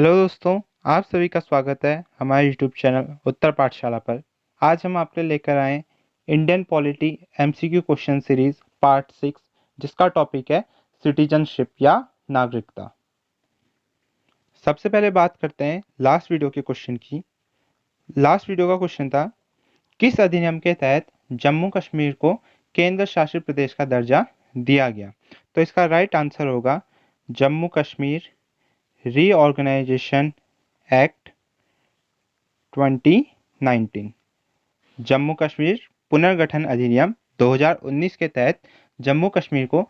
Hello दोस्तों, आप सभी का स्वागत है हमारे यूट्यूब चैनल उत्तर पाठशाला पर। आज हम आपके लिए लेकर आए Indian polity MCQ question series part 6, जिसका टॉपिक है सिटीजनशिप या नागरिकता। सबसे पहले बात करते हैं लास्ट वीडियो के क्वेश्चन की। लास्ट वीडियो का क्वेश्चन था, किस अधिनियम के तहत जम्मू कश्मीर को केंद्र शासित प्रदेश का दर्जा दिया गया? तो इसका राइट आंसर होगा जम्मू कश्मीर रीऑर्गेनाइजेशन एक्ट 2019। जम्मू कश्मीर पुनर्गठन अधिनियम 2019 के तहत जम्मू कश्मीर को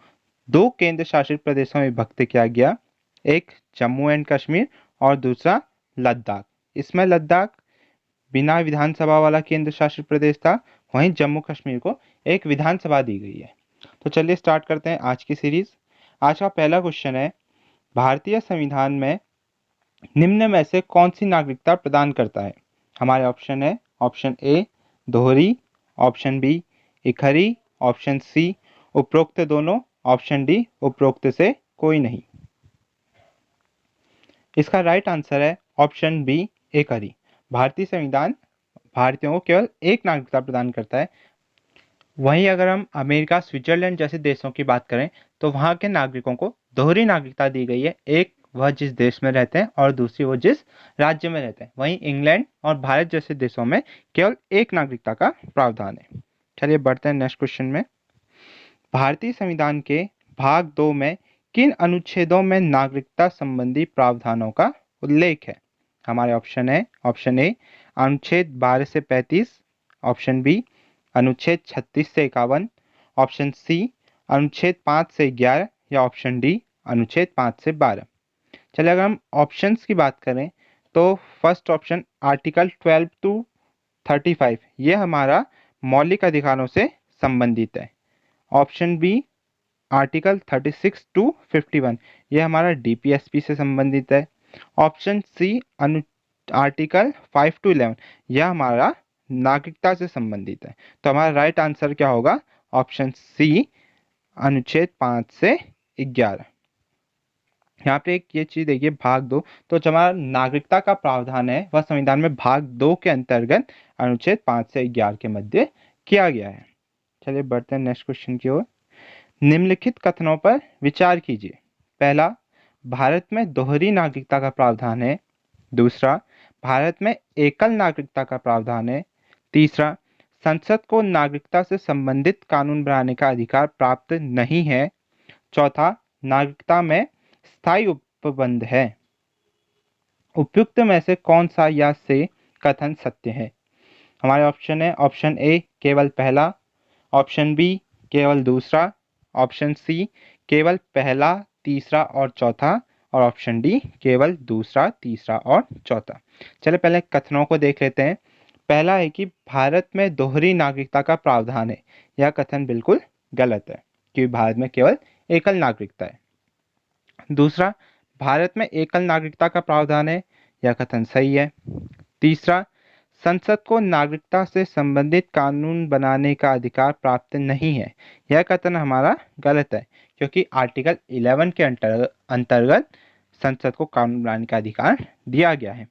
दो केंद्र शासित प्रदेशों में विभक्त किया गया, एक जम्मू एंड कश्मीर और दूसरा लद्दाख। इसमें लद्दाख बिना विधानसभा वाला केंद्र शासित प्रदेश था, वहीं जम्मू कश्मीर को एक विधानसभा दी गई है। तो चलिए स्टार्ट करते हैं आज की सीरीज। आज का पहला क्वेश्चन है, भारतीय संविधान में निम्न में से कौन सी नागरिकता प्रदान करता है? हमारे ऑप्शन है, ऑप्शन ए दोहरी, ऑप्शन बी इखरी, ऑप्शन सी उपरोक्त दोनों, ऑप्शन डी उपरोक्त से कोई नहीं। इसका राइट आंसर है ऑप्शन बी इखरी। भारतीय संविधान भारतीयों को केवल एक नागरिकता प्रदान करता है। वहीं अगर हम अमेरिका, स्विट्जरलैंड जैसे देशों की बात करें तो वहां के नागरिकों को दोहरी नागरिकता दी गई है, एक वह जिस देश में रहते हैं और दूसरी वो जिस राज्य में रहते हैं। वहीं इंग्लैंड और भारत जैसे देशों में केवल एक नागरिकता का प्रावधान है। चलिए बढ़ते हैं नेक्स्ट क्वेश्चन में। भारतीय संविधान के भाग 2 में किन अनुच्छेदों में नागरिकता संबंधी प्रावधानों का उल्लेख है? हमारे ऑप्शन है, ऑप्शन ए अनुच्छेद 12 से 35, ऑप्शन बी अनुच्छेद 36 से 51, ऑप्शन सी अनुच्छेद 5 से 11 या ऑप्शन डी अनुच्छेद 5 से 12। चलिए अगर हम ऑप्शंस की बात करें तो फर्स्ट ऑप्शन आर्टिकल 12 टू 35 ये हमारा मौलिक अधिकारों से संबंधित है। ऑप्शन बी आर्टिकल 36 टू 51 ये हमारा डीपीएसपी से संबंधित है। ऑप्शन सी आर्टिकल 5 टू 11 यह हमारा नागरिकता से संबंधित है। तो हमारा राइट आंसर क्या होगा? ऑप्शन सी अनुच्छेद 5 से 11। यहाँ पे एक ये चीज देखिए, भाग 2, तो जो हमारा नागरिकता का प्रावधान है वह संविधान में भाग 2 के अंतर्गत अनुच्छेद 5 से 11 के मध्य किया गया है। चलिए बढ़ते हैं नेक्स्ट क्वेश्चन की ओर। निम्नलिखित कथनों पर विचार कीजिए। पहला, भारत में दोहरी नागरिकता का प्रावधान है। दूसरा, भारत में एकल नागरिकता का प्रावधान है। तीसरा, संसद को नागरिकता से संबंधित कानून बनाने का अधिकार प्राप्त नहीं है। चौथा, नागरिकता में स्थायी उपबंध है। उपयुक्त में से कौन सा या से कथन सत्य है? हमारे ऑप्शन है, ऑप्शन ए केवल पहला, ऑप्शन बी केवल दूसरा, ऑप्शन सी केवल पहला, तीसरा और चौथा, और ऑप्शन डी केवल दूसरा, तीसरा और चौथा। चलिए पहले कथनों को देख लेते हैं। पहला है कि भारत में दोहरी नागरिकता का प्रावधान है। यह कथन बिल्कुल गलत है क्योंकि भारत में केवल एकल नागरिकता है। दूसरा, भारत में एकल नागरिकता का प्रावधान है। यह कथन सही है। तीसरा, संसद को नागरिकता से संबंधित कानून बनाने का अधिकार प्राप्त नहीं है। यह कथन हमारा गलत है क्योंकि आर्टिकल 11 के अंतर्गत संसद को कानून बनाने का अधिकार दिया गया है।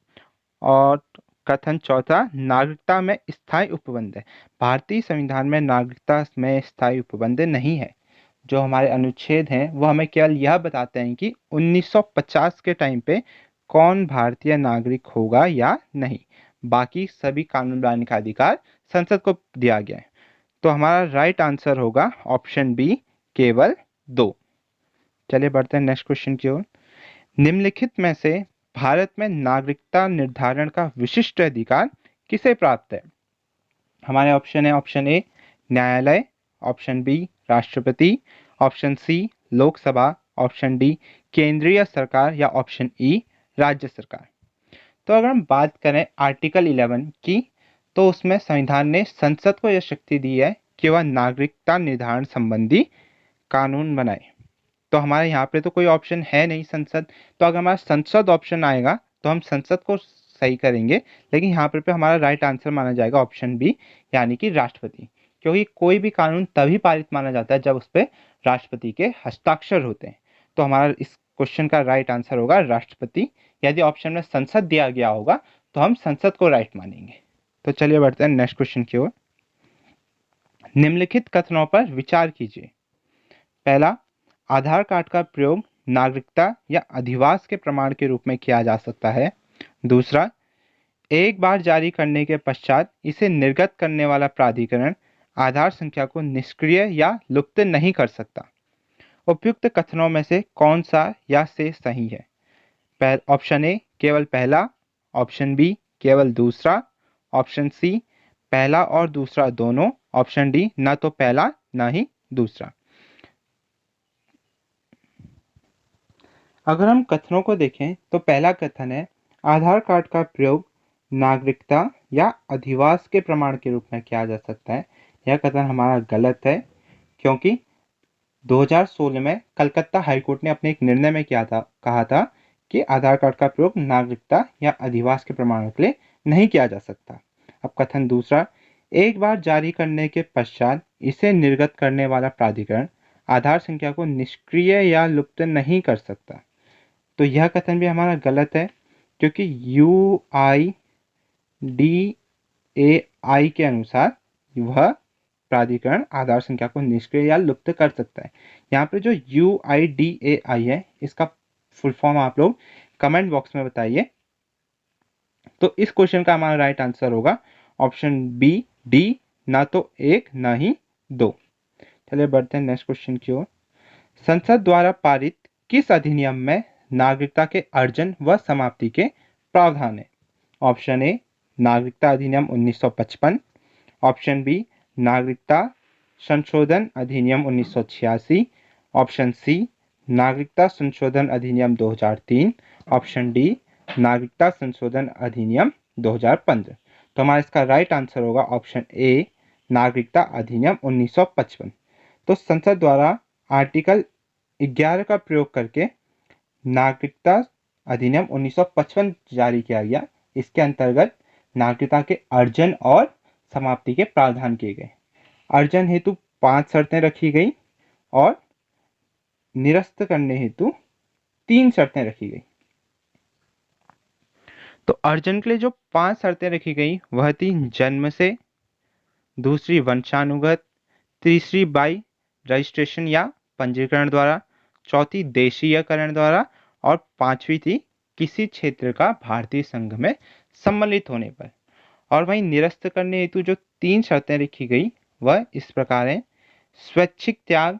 और कथन चौथा, नागरिकता में स्थायी उपबंध है। भारतीय संविधान में नागरिकता में स्थायी उपबंध नहीं है। जो हमारे अनुच्छेद हैं वो हमें केवल यह बताते हैं कि 1950 के टाइम पे कौन भारतीय नागरिक होगा या नहीं। बाकी सभी कानून बनाने का अधिकार संसद को दिया गया है। तो हमारा राइट आंसर होगा ऑप्शन बी केवल 2। चलिए बढ़ते हैं नेक्स्ट क्वेश्चन की ओर। निम्नलिखित में से भारत में नागरिकता निर्धारण का विशिष्ट अधिकार किसे प्राप्त है? हमारे ऑप्शन है, ऑप्शन ए न्यायालय, ऑप्शन बी राष्ट्रपति, option C Lok Sabha, option D केंद्रीय सरकार या ऑप्शन ई राज्य सरकार। तो अगर हम बात करें आर्टिकल 11 की, तो उसमें संविधान ने संसद को यह शक्ति दी है कि वह नागरिकता निर्धारण संबंधी कानून बनाए। तो हमारे यहाँ पे तो कोई ऑप्शन है नहीं संसद, तो अगर हमारा संसद ऑप्शन आएगा तो हम संसद को सही करेंगे, लेकिन यहाँ पे हमारा राइट आंसर माना जाएगा ऑप्शन बी यानी कि राष्ट्रपति। क्योंकि कोई भी कानून तभी पारित माना जाता है जब उस पर राष्ट्रपति के हस्ताक्षर होते हैं। तो हमारा इस क्वेश्चन का राइट आंसर होगा राष्ट्रपति। यदि ऑप्शन में संसद दिया गया होगा तो हम संसद को राइट मानेंगे। तो चलिए बढ़ते हैं नेक्स्ट क्वेश्चन की ओर। निम्नलिखित कथनों पर विचार कीजिए। पहला, आधार कार्ड का प्रयोग नागरिकता या अधिवास के प्रमाण के रूप में किया जा सकता है। दूसरा, एक बार जारी करने के पश्चात इसे निर्गत करने वाला प्राधिकरण आधार संख्या को निष्क्रिय या लुप्त नहीं कर सकता। उपयुक्त कथनों में से कौन सा या से सही है? ऑप्शन ए केवल पहला, ऑप्शन बी केवल दूसरा, ऑप्शन सी पहला और दूसरा दोनों, ऑप्शन डी ना तो पहला ना ही दूसरा। अगर हम कथनों को देखें तो पहला कथन है आधार कार्ड का प्रयोग नागरिकता या अधिवास के प्रमाण के रूप में किया जा सकता है। यह कथन हमारा गलत है, क्योंकि 2016 में कलकत्ता हाईकोर्ट ने अपने एक निर्णय में कहा था कि आधार कार्ड का प्रयोग नागरिकता या अधिवास के प्रमाण के लिए नहीं किया जा सकता। अब कथन दूसरा, एक बार जारी करने के पश्चात इसे निर्गत करने वाला प्राधिकरण आधार संख्या को निष्क्रिय या लुप्त नहीं कर सकता। तो यह कथन भी हमारा गलत है, क्योंकि UIDAI के अनुसार वह प्राधिकरण आधार संख्या को निष्क्रिय या लुप्त कर सकता है। यहाँ पे जो UIDAI है इसका फुल फॉर्म आप लोग कमेंट बॉक्स में बताइए। तो इस क्वेश्चन का हमारा राइट आंसर होगा ऑप्शन बी डी, ना तो एक ना ही दो। चलिए बढ़ते हैं नेक्स्ट क्वेश्चन की ओर। संसद द्वारा पारित किस अधिनियम में नागरिकता के अर्जन व समाप्ति के प्रावधान है? ऑप्शन ए नागरिकता अधिनियम 1955, ऑप्शन बी नागरिकता संशोधन अधिनियम 1986, ऑप्शन सी नागरिकता संशोधन अधिनियम 2003, ऑप्शन डी नागरिकता संशोधन अधिनियम 2015। तो हमारा इसका राइट आंसर होगा ऑप्शन ए नागरिकता अधिनियम 1955। तो संसद द्वारा आर्टिकल 11 का प्रयोग करके नागरिकता अधिनियम 1955 जारी किया गया। इसके अंतर्गत नागरिकता के अर्जन और समाप्ति के प्रावधान किए गए। अर्जन हेतु 5 शर्तें रखी गई और निरस्त करने हेतु 3 शर्तें रखी गई। तो अर्जन के लिए जो 5 शर्तें रखी गई वह थी जन्म से, दूसरी वंशानुगत, तीसरी बाई रजिस्ट्रेशन या पंजीकरण द्वारा, चौथी देशीयकरण द्वारा और पांचवी थी किसी क्षेत्र का भारतीय संघ में सम्मिलित होने पर। और वहीं निरस्त करने हेतु जो 3 शर्तें रखी गई वह इस प्रकार है, स्वैच्छिक त्याग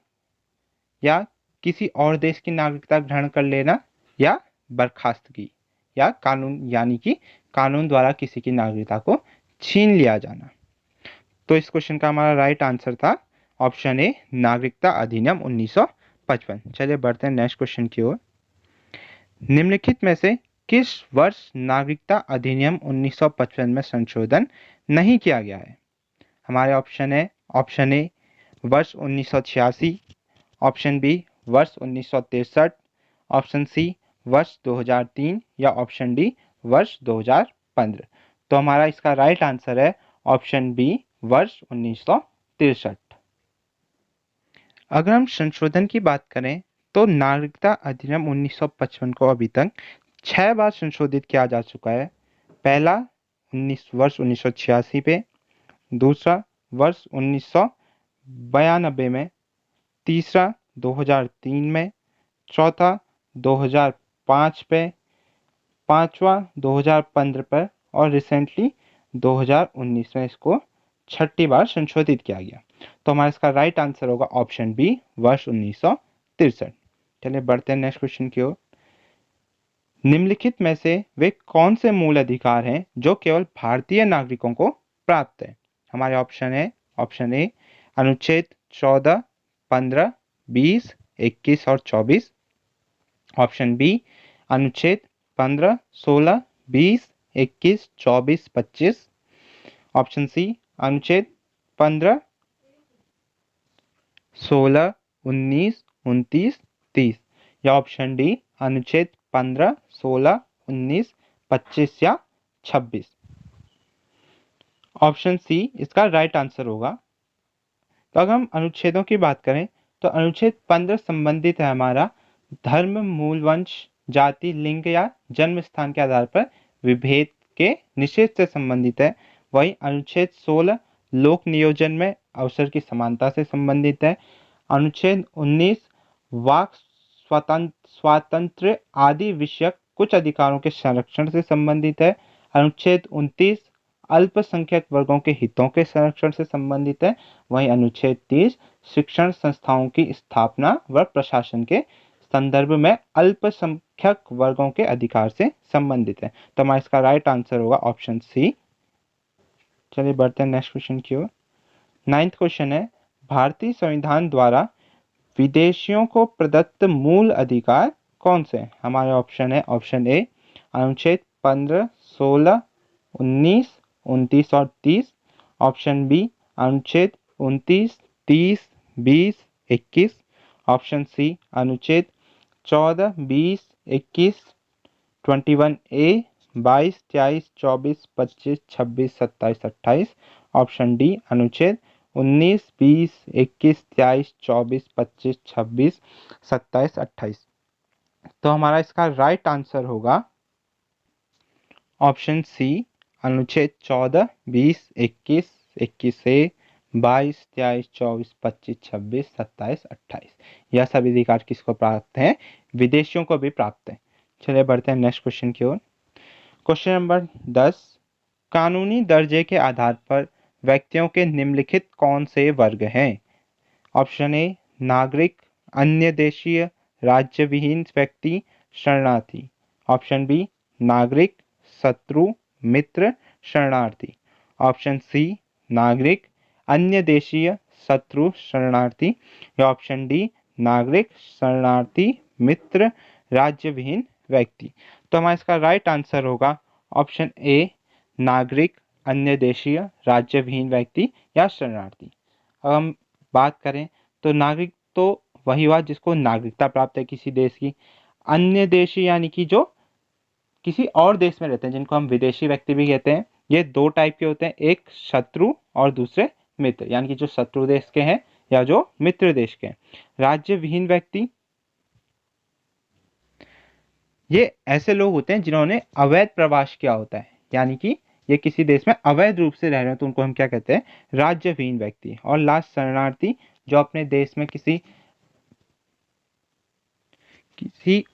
या किसी और देश की नागरिकता ग्रहण कर लेना या बर्खास्तगी या कानून यानी कि कानून द्वारा किसी की नागरिकता को छीन लिया जाना। तो इस क्वेश्चन का हमारा राइट आंसर था ऑप्शन ए नागरिकता अधिनियम 1955। चलिए बढ़ते हैं नेक्स्ट क्वेश्चन की ओर। निम्नलिखित में से किस वर्ष नागरिकता अधिनियम 1955 में संशोधन नहीं किया गया है? हमारे ऑप्शन है ऑप्शन ए वर्ष 1986, ऑप्शन बी वर्ष 1963, ऑप्शन सी वर्ष 2003 या ऑप्शन डी वर्ष 2015। तो हमारा इसका राइट आंसर है ऑप्शन बी वर्ष 1963। अगर हम संशोधन की बात करें तो नागरिकता अधिनियम 1955 को अभी तक 6 बार संशोधित किया जा चुका है। पहला वर्ष 1986 पे, दूसरा वर्ष 1992 में, तीसरा 2003 में, चौथा 2005 पे, पांचवा 2015 पर और रिसेंटली 2019 में इसको 6ठी बार संशोधित किया गया। तो हमारा इसका राइट आंसर होगा ऑप्शन बी वर्ष 1963। चलिए बढ़ते हैं नेक्स्ट क्वेश्चन की ओर। निम्नलिखित में से वे कौन से मूल अधिकार हैं जो केवल भारतीय नागरिकों को प्राप्त है? हमारे ऑप्शन है ऑप्शन ए अनुच्छेद 14, 15, 20, 21 और 24, ऑप्शन बी अनुच्छेद 15, 16, 20, 21, 24, 25, ऑप्शन सी अनुच्छेद 15, 16, 19, 29, 30 या ऑप्शन डी अनुच्छेद 15, 16, 19, 25 या 26। ऑप्शन सी इसका राइट आंसर होगा। तो अगर हम अनुच्छेदों की बात करें तो अनुच्छेद 15 संबंधित है हमारा धर्म, मूल वंश, जाति, लिंग या जन्म स्थान के आधार पर विभेद के निषेध से संबंधित है। वही अनुच्छेद 16 लोक नियोजन में अवसर की समानता से संबंधित है। अनुच्छेद 19 वाक स्वातंत्र्य आदि विषयक कुछ अधिकारों के संरक्षण से संबंधित है। अनुच्छेद 29 अल्पसंख्यक वर्गों के हितों के संरक्षण से संबंधित है। वहीं अनुच्छेद 30 शिक्षण संस्थाओं की स्थापना व प्रशासन के संदर्भ में अल्पसंख्यक वर्गों के अधिकार से संबंधित है। तो हमारा इसका राइट आंसर होगा ऑप्शन सी। चलिए बढ़ते हैं नेक्स्ट क्वेश्चन की ओर। 9th क्वेश्चन है, भारतीय संविधान द्वारा विदेशियों को प्रदत्त मूल अधिकार कौन से हैं? हमारे ऑप्शन है ऑप्शन ए अनुच्छेद 15, 16, 19, 29 और 30। ऑप्शन बी अनुच्छेद 29, 30, 20, 21। ऑप्शन सी अनुच्छेद 14, 20, 21, 21A, 22, 23, 24, 25, 26, 27, 28। ऑप्शन डी अनुच्छेद 19, 20, 21, 23, 24, 25, 26, 27, 28। तो हमारा इसका राइट आंसर होगा ऑप्शन सी अनुच्छेद 14, 20, 21, 21A, 22, 23, 24, 25, 26, 27, 28। यह सभी अधिकार किसको प्राप्त हैं? विदेशियों को भी प्राप्त है। चलिए बढ़ते हैं नेक्स्ट क्वेश्चन की ओर। क्वेश्चन नंबर 10, कानूनी दर्जे के आधार पर व्यक्तियों के निम्नलिखित कौन से वर्ग हैं? ऑप्शन ए नागरिक, अन्य देशीय, राज्य विहीन व्यक्ति, शरणार्थी। ऑप्शन बी नागरिक, शत्रु, मित्र, शरणार्थी। ऑप्शन सी नागरिक, अन्य देशीय, शत्रु, शरणार्थी या ऑप्शन डी नागरिक, शरणार्थी, मित्र, राज्य विहीन व्यक्ति। तो हमारा इसका राइट आंसर होगा ऑप्शन ए नागरिक, अन्य देशीय, राज्य विहीन व्यक्ति या शरणार्थी। अब हम बात करें तो नागरिक तो वही हुआ जिसको नागरिकता प्राप्त है किसी देश की। अन्य देशी यानी कि जो किसी और देश में रहते हैं, जिनको हम विदेशी व्यक्ति भी कहते हैं। ये दो टाइप के होते हैं, एक शत्रु और दूसरे मित्र, यानी कि जो शत्रु देश के हैं या जो मित्र देश के हैं। राज्य विहीन व्यक्ति ये ऐसे लोग होते हैं जिन्होंने अवैध प्रवास किया होता है, यानी कि ये किसी देश में अवैध रूप से रह रहे हैं, तो उनको हम क्या कहते हैं? राज्यविहीन व्यक्ति। और लास्ट शरणार्थी, जो अपने देश में किसी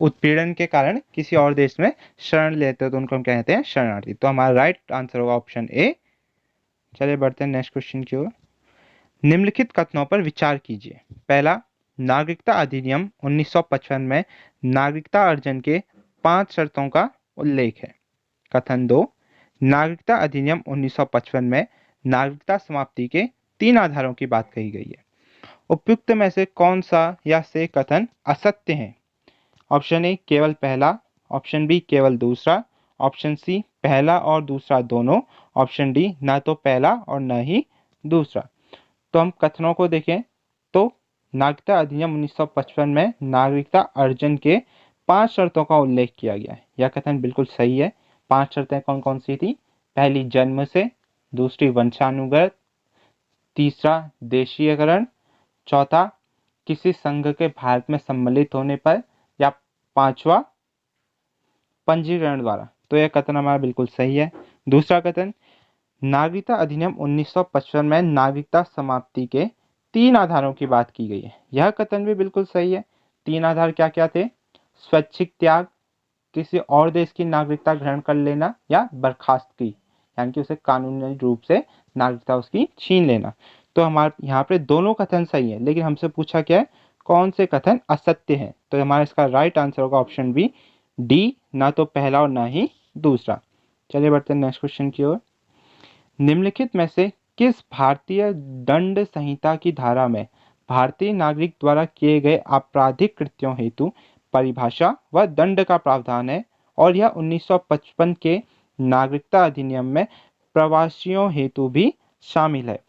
उत्पीड़न के कारण किसी और देश में शरण लेते हैं, तो उनको हम क्या कहते हैं? शरणार्थी। तो हमारा राइट आंसर होगा ऑप्शन ए। चलिए बढ़ते हैं नेक्स्ट क्वेश्चन की ओर। निम्नलिखित कथनों पर विचार कीजिए। पहला, नागरिकता अधिनियम 1955 में नागरिकता अर्जन के 5 शर्तों का उल्लेख है। कथन 2, नागरिकता अधिनियम 1955 में नागरिकता समाप्ति के 3 आधारों की बात कही गई है। उपयुक्त में से कौन सा या से कथन असत्य है? ऑप्शन ए केवल पहला, ऑप्शन बी केवल दूसरा, ऑप्शन सी पहला और दूसरा दोनों, ऑप्शन डी ना तो पहला और न ही दूसरा। तो हम कथनों को देखें तो नागरिकता अधिनियम 1955 में नागरिकता अर्जन के 5 शर्तों का उल्लेख किया गया है। यह कथन बिल्कुल सही है। 5 शर्तें कौन कौन सी थी? पहली जन्म से, दूसरी वंशानुगत, तीसरा देशीयकरण, चौथा किसी संघ के भारत में सम्मिलित होने पर, या पांचवा पंजीकरण द्वारा। तो यह कथन हमारा बिल्कुल सही है। दूसरा कथन, नागरिकता अधिनियम 1955 में नागरिकता समाप्ति के 3 आधारों की बात की गई है। यह कथन भी बिल्कुल सही है। 3 आधार क्या क्या थे? स्वैच्छिक त्याग, किसी और देश की नागरिकता ग्रहण कर लेना, या बर्खास्तगी, यानी कि उसे कानूनी रूप से नागरिकता उसकी छीन लेना। तो हमारे यहाँ पे दोनों कथन सही है, लेकिन हमसे पूछा क्या है? कौन से कथन असत्य हैं? तो हमारा इसका राइट आंसर होगा ऑप्शन बी, डी ना तो पहला और ना ही दूसरा। चलिए बढ़ते हैं नेक्स्ट क्वेश्चन की ओर। निम्नलिखित में से किस भारतीय दंड संहिता की धारा में भारतीय नागरिक द्वारा किए गए आपराधिक कृत्यों हेतु परिभाषा व दंड का प्रावधान है, और यह 1955 के नागरिकता अधिनियम में प्रवासियों हेतु भी शामिल है?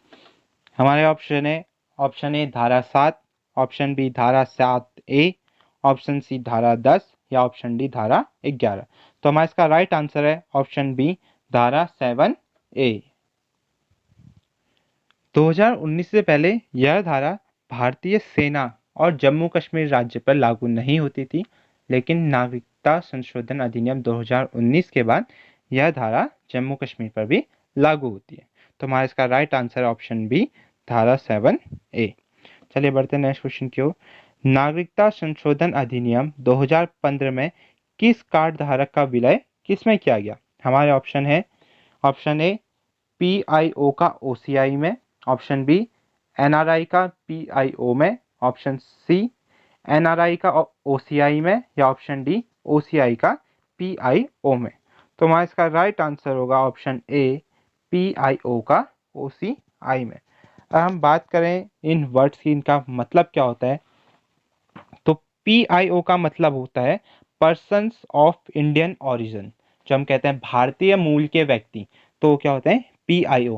हमारे ऑप्शन है ऑप्शन ए धारा 7, ऑप्शन बी धारा 7A, ऑप्शन सी धारा 10 या ऑप्शन डी धारा 11। तो हमारा इसका राइट आंसर है ऑप्शन बी धारा 7A। 2019 से पहले यह धारा भारतीय सेना और जम्मू कश्मीर राज्य पर लागू नहीं होती थी, लेकिन नागरिकता संशोधन अधिनियम 2019 के बाद यह धारा जम्मू कश्मीर पर भी लागू होती है। तो हमारा इसका राइट आंसर ऑप्शन बी, धारा 7A। चलिए बढ़ते हैं नेक्स्ट क्वेश्चन की ओर। नागरिकता संशोधन अधिनियम 2015 में किस कार्ड धारक का विलय किसमें किया गया? हमारे ऑप्शन है, ऑप्शन ए पीआईओ का ओसीआई में, ऑप्शन बी एनआरआई का पीआईओ में, ऑप्शन सी एनआरआई का ओसीआई में, या ऑप्शन डी ओसीआई का पीआईओ में। तो हमारा इसका राइट आंसर होगा ऑप्शन ए, पीआईओ का ओसीआई में। अगर हम बात करें इन वर्ड्स की, इनका मतलब क्या होता है, तो पीआईओ का मतलब होता है पर्सन्स ऑफ इंडियन ओरिजिन, जो हम कहते हैं भारतीय मूल के व्यक्ति, तो क्या होते हैं पीआईओ।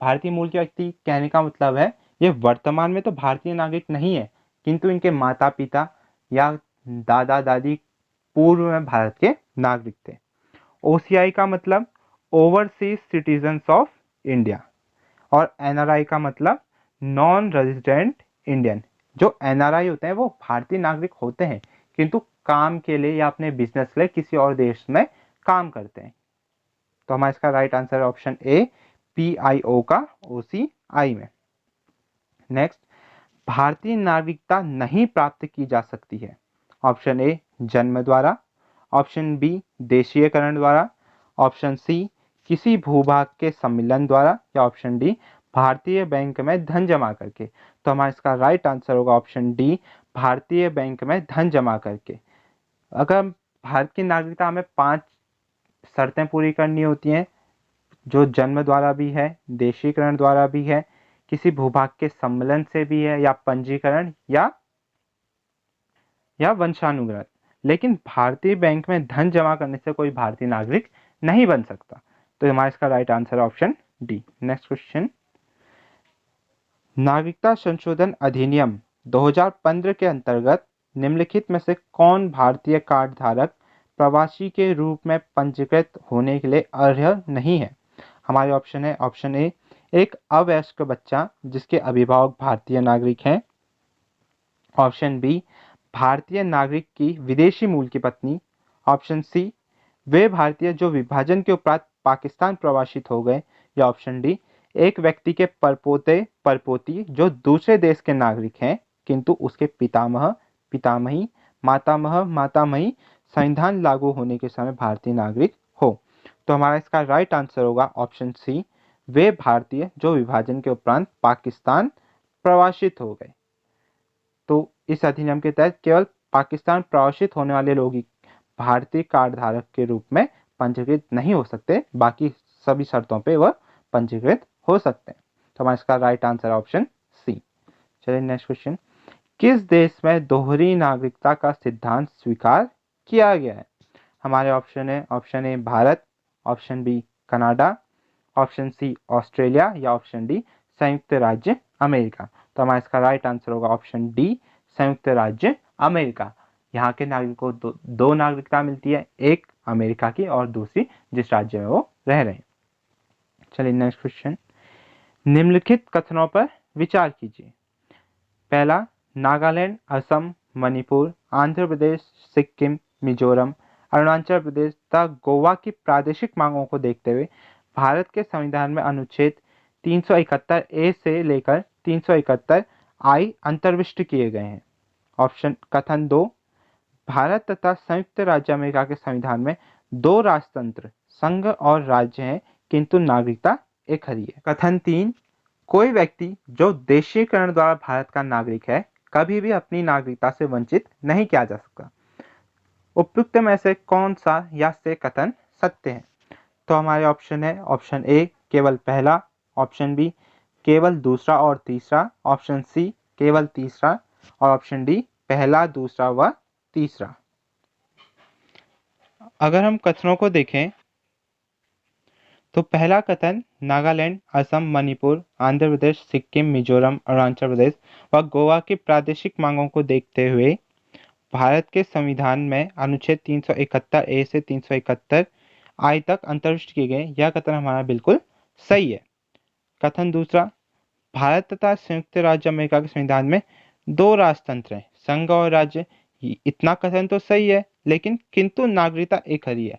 भारतीय मूल के व्यक्ति कहने का मतलब है ये वर्तमान में तो भारतीय नागरिक नहीं है, किंतु इनके माता पिता या दादा दादी पूर्व में भारत के नागरिक थे। ओसीआई का मतलब ओवरसीज सिटीजन्स ऑफ इंडिया, और एनआरआई का मतलब नॉन रेजिडेंट इंडियन। जो एनआरआई होते हैं वो भारतीय नागरिक होते हैं, किंतु काम के लिए या अपने बिजनेस के लिए किसी और देश में काम करते हैं। तो हमारा इसका राइट आंसर है ऑप्शन ए, पीआईओ का ओसीआई में। नेक्स्ट, भारतीय नागरिकता नहीं प्राप्त की जा सकती है। ऑप्शन ए जन्म द्वारा, ऑप्शन बी देशीयकरण द्वारा, ऑप्शन सी किसी भूभाग के सम्मिलन द्वारा, या ऑप्शन डी भारतीय बैंक में धन जमा करके। तो हमारा इसका राइट आंसर होगा ऑप्शन डी, भारतीय बैंक में धन जमा करके। अगर भारत की नागरिकता हमें 5 शर्तें पूरी करनी होती हैं, जो जन्म द्वारा भी है, देशीकरण द्वारा भी है, किसी भूभाग के सम्मेलन से भी है, या पंजीकरण या वंशानुगत। लेकिन भारतीय बैंक में धन जमा करने से कोई भारतीय नागरिक नहीं बन सकता। तो हमारा इसका राइट आंसर है ऑप्शन डी। नेक्स्ट क्वेश्चन, नागरिकता संशोधन अधिनियम 2015 के अंतर्गत निम्नलिखित में से कौन भारतीय कार्ड धारक प्रवासी के रूप में पंजीकृत होने के लिए अर्ह नहीं है? हमारे ऑप्शन है, ऑप्शन ए एक अवयस्क बच्चा जिसके अभिभावक भारतीय नागरिक हैं, ऑप्शन बी भारतीय नागरिक की विदेशी मूल की पत्नी, ऑप्शन सी वे भारतीय जो विभाजन के उपरांत पाकिस्तान प्रवासित हो गए, या ऑप्शन डी एक व्यक्ति के परपोते परपोती जो दूसरे देश के नागरिक हैं किंतु उसके पितामह पितामही मातामह मातामही संविधान लागू होने के समय भारतीय नागरिक हो। तो हमारा इसका राइट आंसर होगा ऑप्शन सी, वे भारतीय जो विभाजन के उपरांत पाकिस्तान प्रवासित हो गए। तो इस अधिनियम के तहत केवल पाकिस्तान प्रवासित होने वाले लोग ही भारतीय कार्ड धारक के रूप में पंजीकृत नहीं हो सकते, बाकी सभी शर्तों पे वह पंजीकृत हो सकते हैं। तो हमारा इसका राइट आंसर ऑप्शन सी। चलिए नेक्स्ट क्वेश्चन, किस देश में दोहरी नागरिकता का सिद्धांत स्वीकार किया गया है? हमारे ऑप्शन है, option A Bharat, option B Canada, option C Australia, या ऑप्शन डी संयुक्त राज्य अमेरिका। तो हमारा इसका राइट आंसर होगा ऑप्शन डी, संयुक्त राज्य अमेरिका। यहाँ के नागरिकों को दो नागरिकता मिलती है, एक अमेरिका की और दूसरी जिस राज्य में वो रह रहे हैं। चलिए नेक्स्ट क्वेश्चन, निम्नलिखित कथनों पर विचार कीजिए। पहला, नागालैंड, असम, मणिपुर, आंध्र प्रदेश, सिक्किम, मिजोरम, अरुणाचल प्रदेश तथा गोवा की प्रादेशिक मांगों को देखते हुए भारत के संविधान में अनुच्छेद 371 ए से लेकर 371 आई अंतर्विष्ट किए गए हैं। ऑप्शन कथन 2, भारत तथा संयुक्त राज्य अमेरिका के संविधान में 2 राजतंत्र संघ और राज्य हैं किंतु नागरिकता एक ही है। कथन 3, कोई व्यक्ति जो देशीकरण द्वारा भारत का नागरिक है कभी भी अपनी नागरिकता से वंचित नहीं किया जा सकता। उपयुक्त में से कौन सा या से कथन सत्य है? तो हमारे ऑप्शन है, ऑप्शन ए केवल पहला, ऑप्शन बी केवल दूसरा और तीसरा, ऑप्शन सी केवल तीसरा, और ऑप्शन डी पहला, दूसरा व तीसरा। अगर हम कथनों को देखें तो पहला कथन नागालैंड, असम, मणिपुर, आंध्र प्रदेश, सिक्किम, मिजोरम, अरुणाचल प्रदेश व गोवा की प्रादेशिक मांगों को देखते हुए भारत के संविधान में अनुच्छेद 371 ए से 371 आई तक अंतर्विष्ट किए गए, यह कथन हमारा बिल्कुल सही है। कथन दूसरा, भारत तथा संयुक्त राज्य अमेरिका के संविधान में दो राजतंत्र हैं, संघ और राज्य। इतना कथन तो सही है, लेकिन किंतु नागरिकता एक ही है।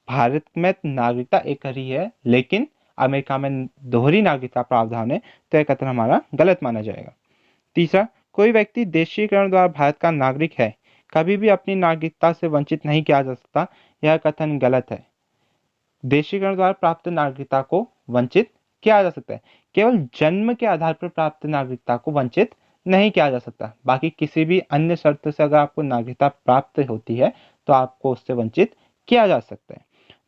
भारत में नागरिकता एक ही है, लेकिन अमेरिका में दोहरी नागरिकता प्रावधान है, तो यह कथन हमारा गलत माना जाएगा। तीसरा, कोई व्यक्ति देशीकरण द्वारा भारत का नागरिक है, कभी भी अपनी नागरिकता से वंचित नहीं किया जा सकता, यह कथन गलत है। देशीकरण द्वारा प्राप्त नागरिकता को वंचित किया जा सकता है, केवल जन्म के आधार पर प्राप्त नागरिकता को वंचित नहीं किया जा सकता। बाकी किसी भी अन्य शर्त से अगर आपको नागरिकता प्राप्त होती है तो आपको उससे वंचित किया जा सकता है।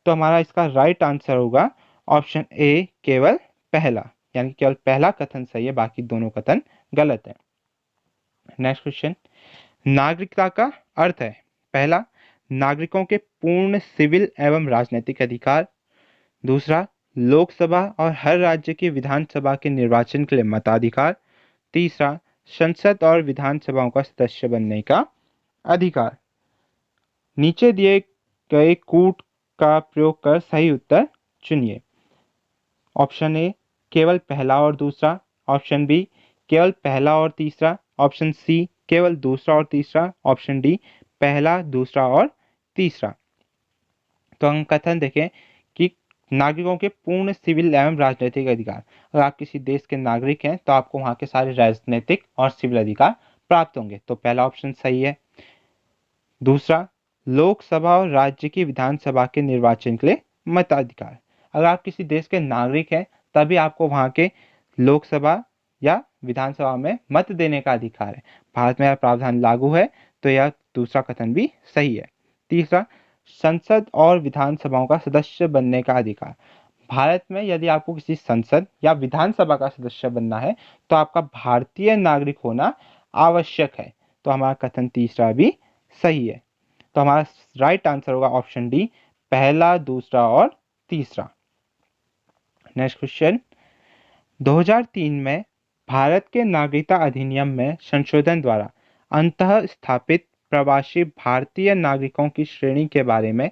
तो हमारा इसका राइट आंसर होगा ऑप्शन ए, केवल पहला, यानी केवल पहला कथन सही है, बाकी दोनों कथन गलत है। नेक्स्ट क्वेश्चन, नागरिकता का अर्थ है। पहला, नागरिकों के पूर्ण सिविल एवं राजनीतिक अधिकार। दूसरा, लोकसभा और हर राज्य की विधानसभा के निर्वाचन के लिए मताधिकार। तीसरा, संसद और विधानसभाओं का सदस्य बनने का अधिकार। नीचे दिए गए कूट का प्रयोग कर सही उत्तर चुनिए। ऑप्शन ए, केवल पहला और दूसरा। ऑप्शन बी, केवल पहला और तीसरा। ऑप्शन सी, केवल दूसरा और तीसरा। ऑप्शन डी, पहला, दूसरा और तीसरा। तो हम कथन देखें कि नागरिकों के पूर्ण सिविल एवं राजनीतिक अधिकार। अगर आप किसी देश के नागरिक हैं तो आपको वहां के सारे राजनीतिक और सिविल अधिकार प्राप्त होंगे, तो पहला ऑप्शन सही है। दूसरा, लोकसभा और राज्य की विधानसभा के निर्वाचन के लिए मताधिकार। अगर आप किसी देश के नागरिक हैं तभी आपको वहां के लोकसभा या विधानसभा में मत देने का अधिकार है। भारत में यह प्रावधान लागू है, तो यह दूसरा कथन भी सही है। तीसरा, संसद और विधानसभाओं का सदस्य बनने का अधिकार। भारत में यदि आपको किसी संसद या विधानसभा का सदस्य बनना है तो आपका भारतीय नागरिक होना आवश्यक है। तो हमारा कथन तीसरा भी सही है। तो हमारा राइट आंसर होगा ऑप्शन डी, पहला, दूसरा और तीसरा। नेक्स्ट क्वेश्चन, 2003 में भारत के नागरिकता अधिनियम में संशोधन द्वारा अंतः स्थापित प्रवासी भारतीय नागरिकों की श्रेणी के बारे में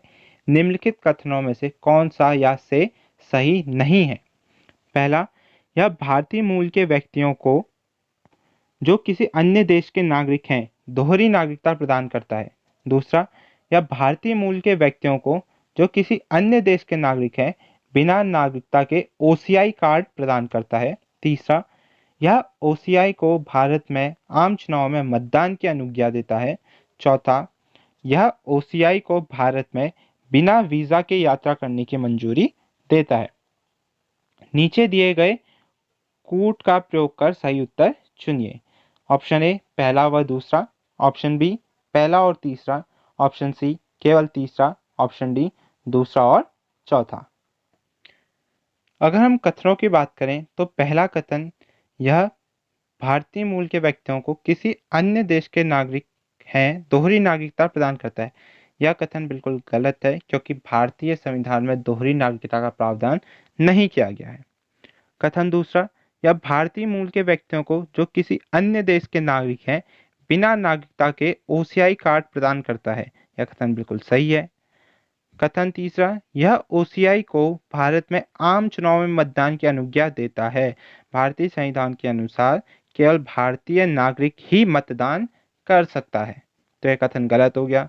निम्नलिखित कथनों में से कौन सा या से सही नहीं है। पहला, यह भारतीय मूल के व्यक्तियों को जो किसी अन्य देश के नागरिक हैं दोहरी नागरिकता प्रदान करता है। दूसरा, यह भारतीय मूल के व्यक्तियों को जो किसी अन्य देश के नागरिक हैं बिना नागरिकता के ओसीआई कार्ड प्रदान करता है। तीसरा, यह ओसीआई को भारत में आम चुनाव में मतदान की अनुज्ञा देता है। चौथा, यह ओसीआई को भारत में बिना वीजा के यात्रा करने की मंजूरी देता है। नीचे दिए गए कूट का प्रयोग कर सही उत्तर चुनिए। ऑप्शन ए, पहला व दूसरा। ऑप्शन बी, पहला और तीसरा। ऑप्शन सी, केवल तीसरा। ऑप्शन डी, दूसरा और चौथा। अगर हम कथनों की बात करें तो पहला कथन, यह भारतीय मूल के व्यक्तियों को किसी अन्य देश के नागरिक हैं दोहरी नागरिकता प्रदान करता है, यह कथन बिल्कुल गलत है, क्योंकि भारतीय संविधान में दोहरी नागरिकता का प्रावधान नहीं किया गया है। कथन दूसरा, यह भारतीय मूल के व्यक्तियों को जो किसी अन्य देश के नागरिक हैं बिना नागरिकता के ओसीआई कार्ड प्रदान करता है, यह कथन बिल्कुल सही है। कथन तीसरा, यह ओसीआई को भारत में आम चुनाव में मतदान की अनुज्ञा देता है। भारतीय संविधान के अनुसार केवल भारतीय नागरिक ही मतदान कर सकता है, तो यह कथन गलत हो गया।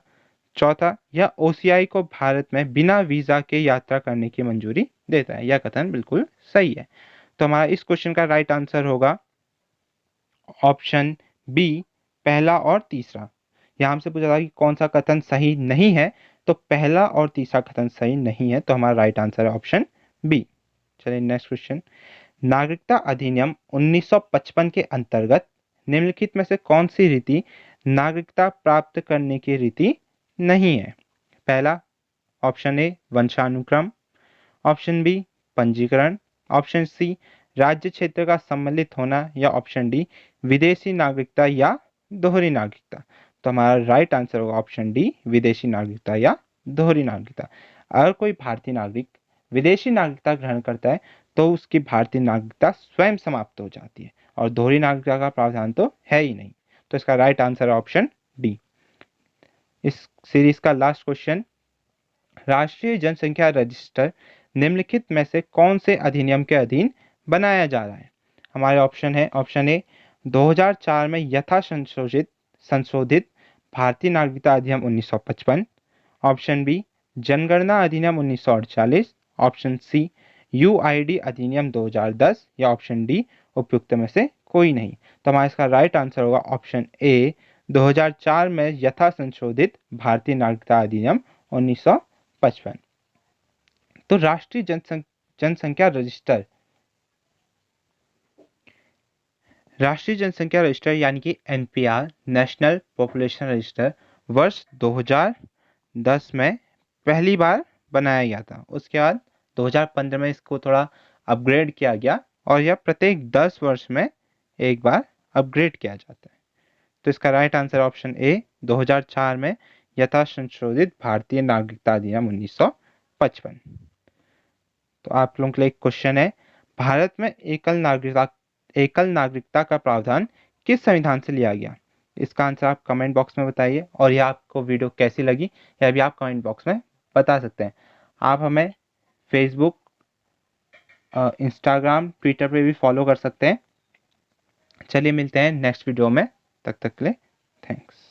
चौथा, यह ओसीआई को भारत में बिना वीजा के यात्रा करने की मंजूरी देता है, यह कथन बिल्कुल सही है। तो हमारा इस क्वेश्चन का राइट आंसर होगा ऑप्शन बी, पहला और तीसरा। यहाँ हमसे पूछा था कि कौन सा कथन सही नहीं है, तो पहला और तीसरा कथन सही नहीं है, तो हमारा राइट आंसर है ऑप्शन बी। चलिए नेक्स्ट क्वेश्चन, नागरिकता अधिनियम 1955 के अंतर्गत निम्नलिखित में से कौन सी रीति नागरिकता प्राप्त करने की रीति नहीं है। पहला, ऑप्शन ए, वंशानुक्रम। ऑप्शन बी, पंजीकरण। ऑप्शन सी, राज्य क्षेत्र का सम्मिलित होना। या ऑप्शन डी, विदेशी नागरिकता या दोहरी नागरिकता। तो हमारा राइट आंसर होगा ऑप्शन डी, विदेशी नागरिकता या दोहरी नागरिकता। अगर कोई भारतीय नागरिक विदेशी नागरिकता ग्रहण करता है तो उसकी भारतीय नागरिकता स्वयं समाप्त हो जाती है, और दोहरी नागरिकता का प्रावधान तो है ही नहीं। तो इसका राइट आंसर है ऑप्शन डी। इस सीरीज का लास्ट क्वेश्चन, राष्ट्रीय जनसंख्या रजिस्टर निम्नलिखित में से कौन से अधिनियम के अधीन बनाया जा रहा है। हमारे ऑप्शन है, ऑप्शन ए, 2004 में यथा संशोधित संशोधित भारतीय नागरिकता अधिनियम 1955। ऑप्शन बी जनगणना अधिनियम 1948। ऑप्शन सी यूआईडी अधिनियम 2010 या ऑप्शन डी उपयुक्त में से कोई नहीं। तो हमारा इसका राइट आंसर होगा ऑप्शन ए 2004 में यथा संशोधित भारतीय नागरिकता अधिनियम 1955। तो राष्ट्रीय जनसंख्या रजिस्टर यानी कि एनपीआर नेशनल पॉपुलेशन रजिस्टर वर्ष 2010 में पहली बार बनाया गया था। उसके बाद 2015 में इसको थोड़ा अपग्रेड किया गया और यह प्रत्येक 10 वर्ष में एक बार अपग्रेड किया जाता है। तो इसका राइट आंसर ऑप्शन ए 2004 में यथा संशोधित भारतीय नागरिकता अधिनियम 1955। तो आप लोगों के लिए एक क्वेश्चन है, भारत में एकल नागरिकता का प्रावधान किस संविधान से लिया गया? इसका आंसर आप कमेंट बॉक्स में बताइए और यह आपको वीडियो कैसी लगी यह भी आप कमेंट बॉक्स में बता सकते हैं। आप हमें फेसबुक, इंस्टाग्राम, ट्विटर पे भी फॉलो कर सकते हैं। चलिए मिलते हैं नेक्स्ट वीडियो में, तब तक के लिए थैंक्स।